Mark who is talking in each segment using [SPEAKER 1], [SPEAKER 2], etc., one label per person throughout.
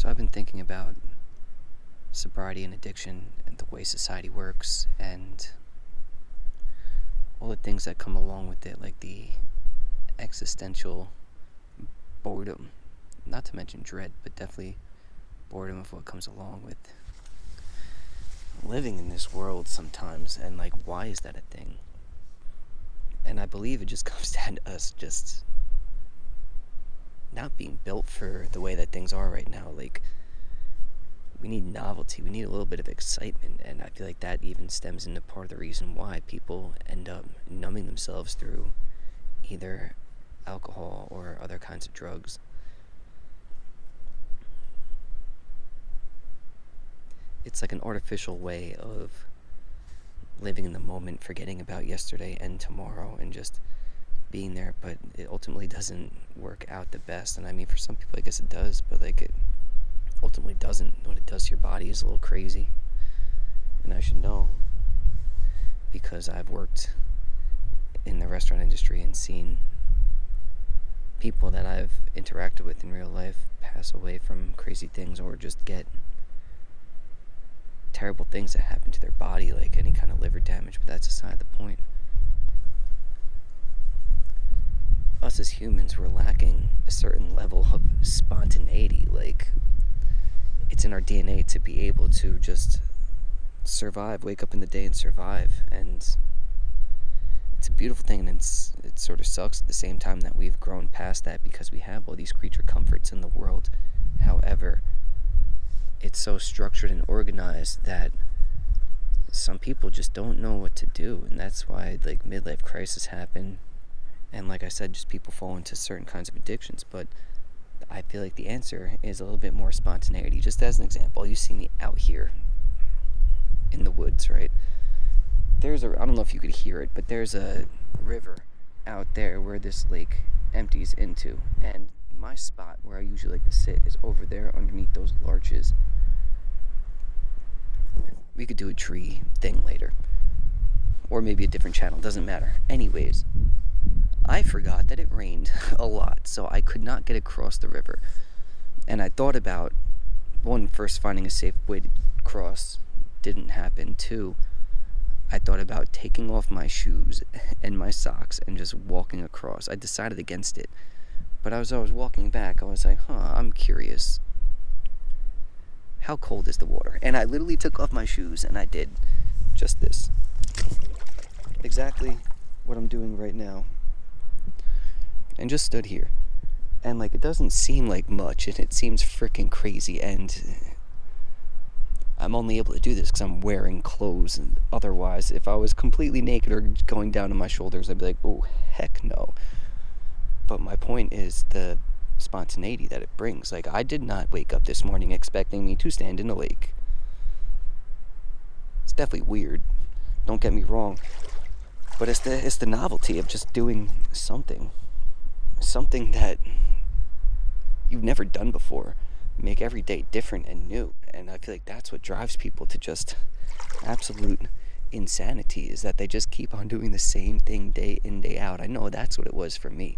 [SPEAKER 1] So I've been thinking about sobriety and addiction and the way society works and all the things that come along with it, like the existential boredom, not to mention dread, but definitely boredom of what comes along with living in this world sometimes, and like, why is that a thing? And I believe it just comes down to us just not being built for the way that things are right now. Like, we need novelty, we need a little bit of excitement, and I feel like that even stems into part of the reason why people end up numbing themselves through either alcohol or other kinds of drugs. It's like an artificial way of living in the moment, forgetting about yesterday and tomorrow, and just being there, but it ultimately doesn't work out the best. And I mean, for some people I guess it does, but like, it ultimately doesn't. What it does to your body is a little crazy, and I should know because I've worked in the restaurant industry and seen people that I've interacted with in real life pass away from crazy things or just get terrible things that happen to their body, like any kind of liver damage. But that's aside the point. Us as humans, we're lacking a certain level of spontaneity. Like, it's in our DNA to be able to just survive, wake up in the day and survive. And it's a beautiful thing, and it sort of sucks at the same time that we've grown past that because we have all these creature comforts in the world. However, it's so structured and organized that some people just don't know what to do, and that's why like midlife crises happen, and like I said, just people fall into certain kinds of addictions. But I feel like the answer is a little bit more spontaneity. Just as an example, you see me out here in the woods, right? I don't know if you could hear it, but there's a river out there where this lake empties into, and my spot where I usually like to sit is over there underneath those larches. We could do a tree thing later, or maybe a different channel, doesn't matter. Anyways, I forgot that it rained a lot, so I could not get across the river. And I thought about, one, first finding a safe way to cross didn't happen. Two, I thought about taking off my shoes and my socks and just walking across. I decided against it. But as I was walking back, I was like, I'm curious. How cold is the water? And I literally took off my shoes and I did just this. Exactly what I'm doing right now. And just stood here. And like, it doesn't seem like much, and it seems freaking crazy, and I'm only able to do this because I'm wearing clothes, and otherwise, if I was completely naked or going down to my shoulders, I'd be like, oh, heck no. But my point is the spontaneity that it brings. Like, I did not wake up this morning expecting me to stand in a lake. It's definitely weird, don't get me wrong, but it's the novelty of just doing something that you've never done before. Make every day different and new. And I feel like that's what drives people to just absolute insanity, is that they just keep on doing the same thing day in, day out. I know that's what it was for me.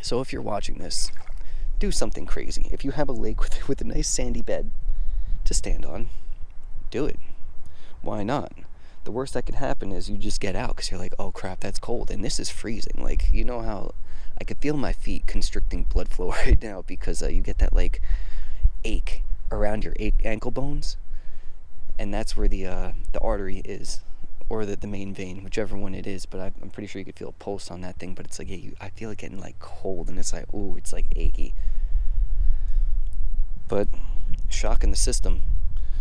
[SPEAKER 1] So if you're watching this, do something crazy. If you have a lake with a nice sandy bed to stand on, do it. Why not? The worst that can happen is you just get out because you're like, oh crap, that's cold, and this is freezing. Like, you know how I could feel my feet constricting blood flow right now because you get that like ache around your ankle bones, and that's where the artery is, or the main vein, whichever one it is. But I'm pretty sure you could feel a pulse on that thing. But it's like, yeah, I feel it getting like cold, and it's like, ooh, it's like achy. But shock in the system,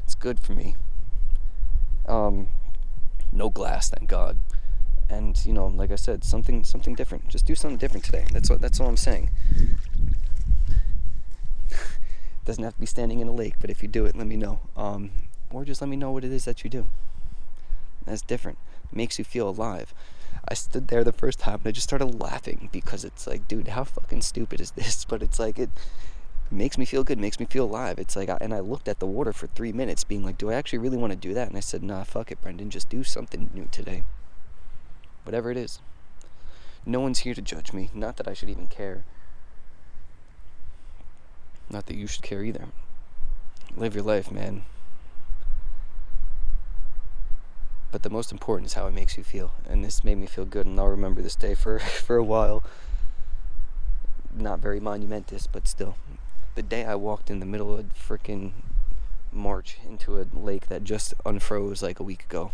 [SPEAKER 1] it's good for me. No glass, thank God. And, you know, like I said, something different. Just do something different today. That's all I'm saying. Doesn't have to be standing in a lake, but if you do it, let me know. Or just let me know what it is that you do. That's different. It makes you feel alive. I stood there the first time and I just started laughing because it's like, dude, how fucking stupid is this? But it's like, it makes me feel good, makes me feel alive. It's like, and I looked at the water for 3 minutes being like, do I actually really want to do that? And I said, nah, fuck it, Brendan, just do something new today. Whatever it is. No one's here to judge me. Not that I should even care. Not that you should care either. Live your life, man. But the most important is how it makes you feel. And this made me feel good, and I'll remember this day for a while. Not very monumentous, but still. The day I walked in the middle of frickin' March into a lake that just unfroze like a week ago.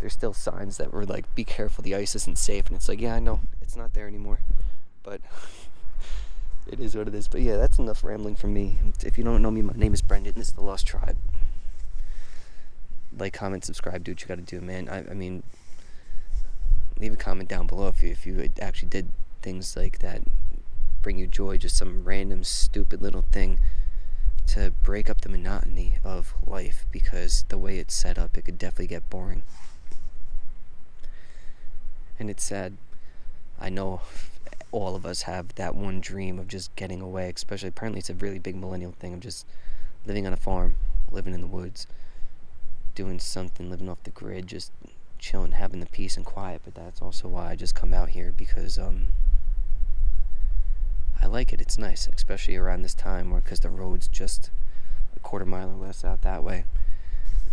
[SPEAKER 1] There's still signs that were like, be careful, the ice isn't safe. And it's like, yeah, I know, it's not there anymore. But it is what it is. But yeah, that's enough rambling from me. If you don't know me, my name is Brendan. This is The Lost Tribe. Like, comment, subscribe, do what you gotta do, man. I mean, leave a comment down below if you actually did things like that bring you joy, just some random stupid little thing to break up the monotony of life, because the way it's set up, it could definitely get boring. And it's sad. I know all of us have that one dream of just getting away, especially apparently it's a really big millennial thing of just living on a farm, living in the woods, doing something, living off the grid, just chilling, having the peace and quiet. But that's also why I just come out here, because I like it. It's nice, especially around this time, where because the road's just a quarter mile or less out that way,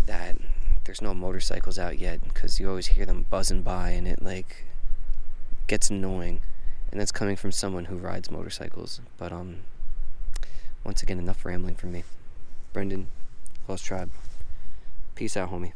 [SPEAKER 1] that there's no motorcycles out yet, because you always hear them buzzing by, and it like gets annoying. And that's coming from someone who rides motorcycles. But once again, enough rambling from me. Brendan, Lost Tribe. Peace out, homie.